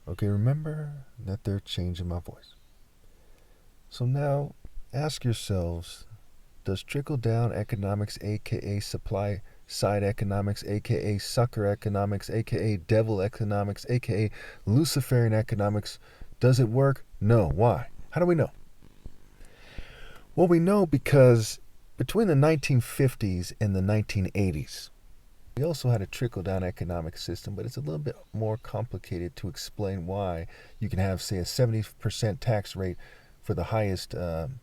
Okay, remember that they're changing my voice. So now ask yourselves, does trickle down economics, aka supply side economics, aka sucker economics, aka devil economics, aka Luciferian economics, does it work? No. Why? How do we know? Well, we know because between the 1950s and the 1980s, we also had a trickle down economic system, but it's a little bit more complicated to explain why you can have, say, a 70% tax rate for the highest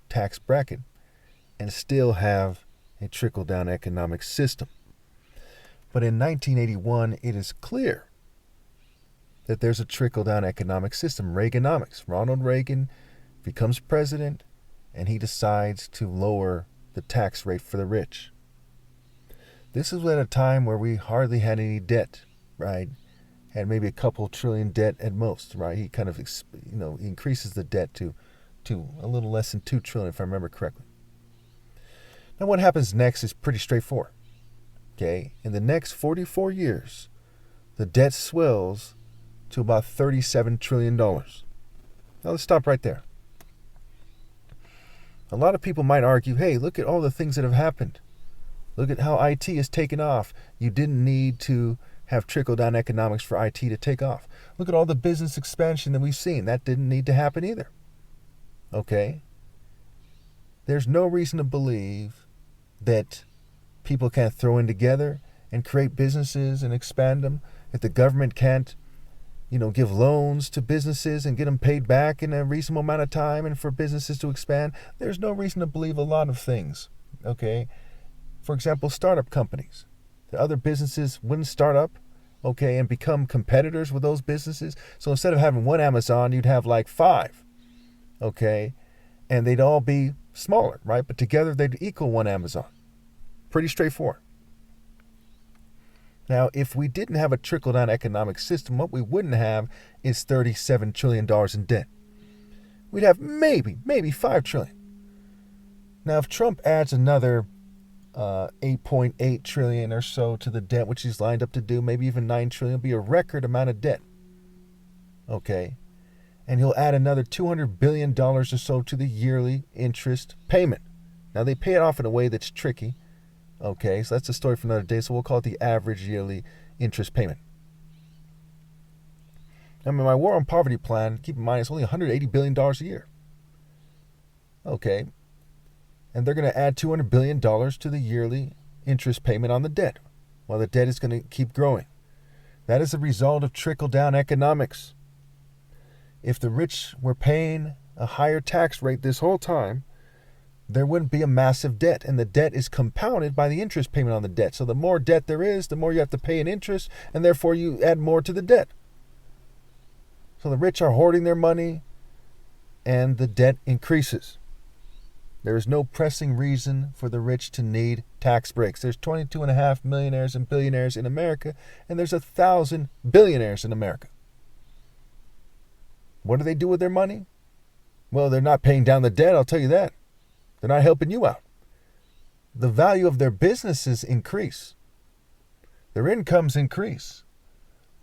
tax bracket and still have a trickle down economic system. But in 1981, it is clear that there's a trickle down economic system, Reaganomics. Ronald Reagan becomes president and he decides to lower the tax rate for the rich. This is at a time where we hardly had any debt, right? Had maybe a couple trillion debt at most, right? He kind of, he increases the debt to a little less than 2 trillion, if I remember correctly. Now, what happens next is pretty straightforward. Okay, in the next 44 years, the debt swells to about $37 trillion. Now, let's stop right there. A lot of people might argue, hey, look at all the things that have happened. Look at how IT has taken off. You didn't need to have trickle-down economics for IT to take off. Look at all the business expansion that we've seen. That didn't need to happen either. Okay? There's no reason to believe that people can't throw in together and create businesses and expand them. If the government can't, give loans to businesses and get them paid back in a reasonable amount of time and for businesses to expand, there's no reason to believe a lot of things. Okay? For example, startup companies. The other businesses wouldn't start up, okay, and become competitors with those businesses. So instead of having one Amazon, you'd have like 5, okay, and they'd all be smaller, right? But together they'd equal one Amazon. Pretty straightforward. Now, if we didn't have a trickle-down economic system, what we wouldn't have is $37 trillion in debt. We'd have maybe $5 trillion. Now, if Trump adds another 8.8 trillion or so to the debt, which he's lined up to do, maybe even 9 trillion, will be a record amount of debt. Okay. And he'll add another $200 billion or so to the yearly interest payment. Now, they pay it off in a way that's tricky. Okay. So that's a story for another day. So we'll call it the average yearly interest payment. I mean, my war on poverty plan, keep in mind, it's only $180 billion a year. Okay. And they're going to add $200 billion to the yearly interest payment on the debt, while the debt is going to keep growing. That is a result of trickle-down economics. If the rich were paying a higher tax rate this whole time, there wouldn't be a massive debt, and the debt is compounded by the interest payment on the debt. So the more debt there is, the more you have to pay in interest, and therefore you add more to the debt. So the rich are hoarding their money, and the debt increases. There is no pressing reason for the rich to need tax breaks. There's 22.5 millionaires and billionaires in America, and there's 1,000 billionaires in America. What do they do with their money? Well, they're not paying down the debt, I'll tell you that. They're not helping you out. The value of their businesses increase. Their incomes increase.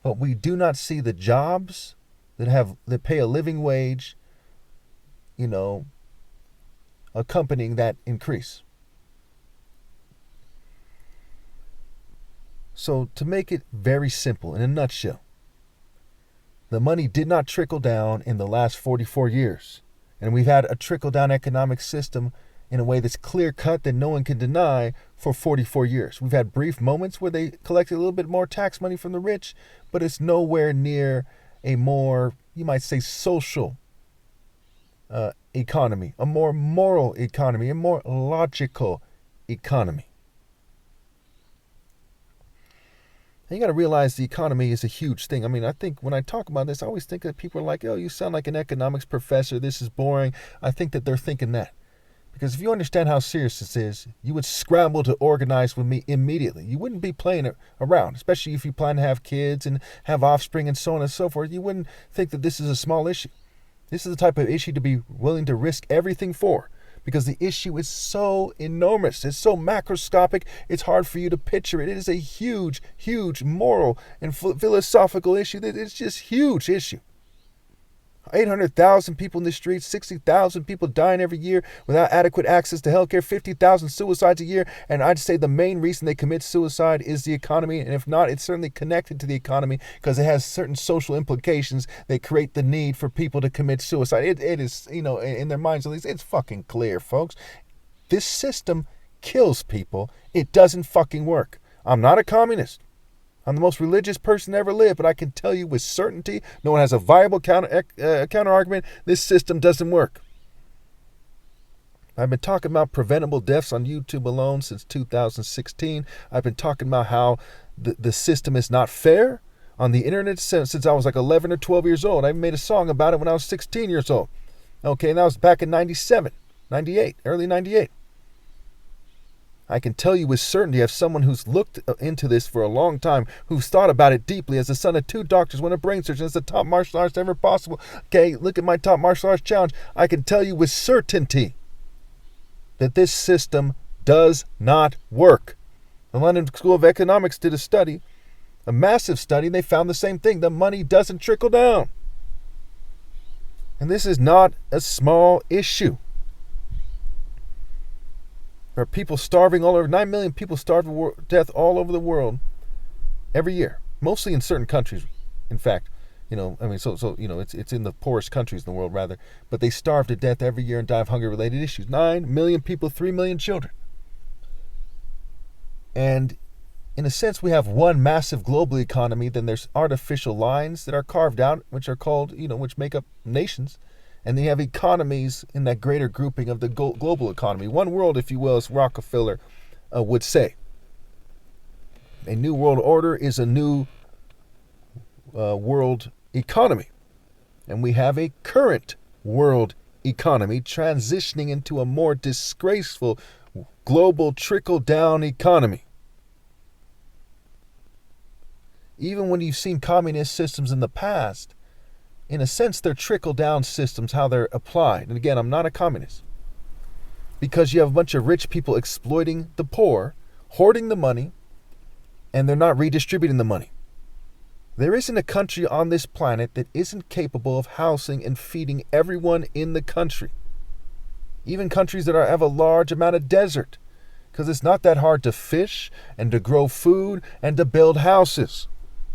But we do not see the jobs that pay a living wage, accompanying that increase. So to make it very simple, in a nutshell, the money did not trickle down in the last 44 years. And we've had a trickle-down economic system in a way that's clear-cut that no one can deny for 44 years. We've had brief moments where they collected a little bit more tax money from the rich, but it's nowhere near a more, you might say, social economy, a more moral economy, a more logical economy. And you got to realize the economy is a huge thing. I mean, I think when I talk about this, I always think that people are like, oh, you sound like an economics professor. This is boring. I think that they're thinking that. Because if you understand how serious this is, you would scramble to organize with me immediately. You wouldn't be playing around, especially if you plan to have kids and have offspring and so on and so forth. You wouldn't think that this is a small issue. This is the type of issue to be willing to risk everything for, because the issue is so enormous. It's so macroscopic, it's hard for you to picture it. It is a huge, huge moral and philosophical issue. It's just a huge issue. 800,000 people in the streets, 60,000 people dying every year without adequate access to healthcare, 50,000 suicides a year. And I'd say the main reason they commit suicide is the economy. And if not, it's certainly connected to the economy because it has certain social implications that create the need for people to commit suicide. It is, in their minds at least, it's fucking clear, folks. This system kills people. It doesn't fucking work. I'm not a communist. I'm the most religious person to ever live, but I can tell you with certainty, no one has a viable counter argument. This system doesn't work. I've been talking about preventable deaths on YouTube alone since 2016. I've been talking about how the system is not fair on the internet since I was like 11 or 12 years old. I made a song about it when I was 16 years old. Okay, and that was back in 97, 98, early 98. I can tell you with certainty, as someone who's looked into this for a long time, who's thought about it deeply, as the son of 2 doctors, one a brain surgeon, as the top martial artist ever possible. Okay, look at my top martial arts challenge. I can tell you with certainty that this system does not work. The London School of Economics did a study, a massive study, and they found the same thing. The money doesn't trickle down. And this is not a small issue. There are people starving all over. 9 million people starve to death all over the world every year, mostly in certain countries. In fact, it's in the poorest countries in the world, rather. But they starve to death every year and die of hunger-related issues. 9 million people, 3 million children. And in a sense, we have one massive global economy. Then there's artificial lines that are carved out, which are called, which make up nations. And they have economies in that greater grouping of the global economy. One world, if you will, as Rockefeller would say. A new world order is a new world economy. And we have a current world economy transitioning into a more disgraceful global trickle-down economy. Even when you've seen communist systems in the past, in a sense, they're trickle-down systems, how they're applied. And again, I'm not a communist. Because you have a bunch of rich people exploiting the poor, hoarding the money, and they're not redistributing the money. There isn't a country on this planet that isn't capable of housing and feeding everyone in the country. Even countries that have a large amount of desert. Because it's not that hard to fish and to grow food and to build houses.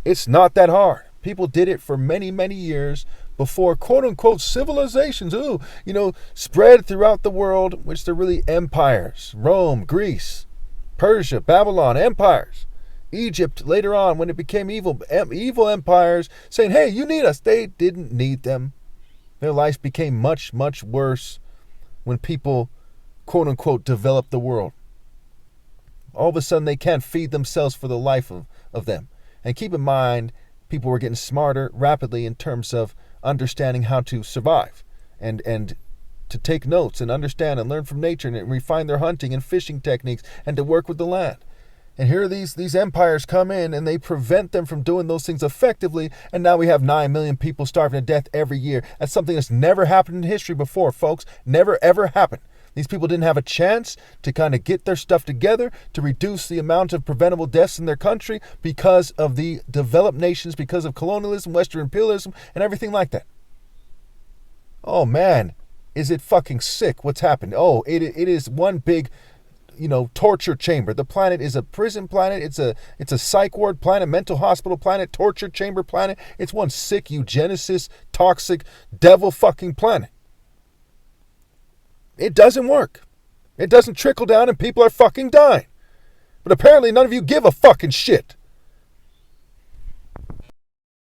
It's not that hard. People did it for many, many years before quote-unquote civilizations, spread throughout the world, which they're really empires. Rome, Greece, Persia, Babylon, empires. Egypt, later on, when it became evil empires, saying, hey, you need us. They didn't need them. Their lives became much, much worse when people, quote-unquote, developed the world. All of a sudden, they can't feed themselves for the life of them. And keep in mind, people were getting smarter rapidly in terms of understanding how to survive and to take notes and understand and learn from nature and refine their hunting and fishing techniques and to work with the land. And here these empires come in and they prevent them from doing those things effectively. And now we have 9 million people starving to death every year. That's something that's never happened in history before, folks. Never, ever happened. These people didn't have a chance to kind of get their stuff together to reduce the amount of preventable deaths in their country because of the developed nations, because of colonialism, Western imperialism, and everything like that. Oh, man, is it fucking sick what's happened? Oh, it is one big, torture chamber. The planet is a prison planet. It's a psych ward planet, mental hospital planet, torture chamber planet. It's one sick, eugenicist, toxic, devil fucking planet. It doesn't work. It doesn't trickle down and people are fucking dying. But apparently none of you give a fucking shit.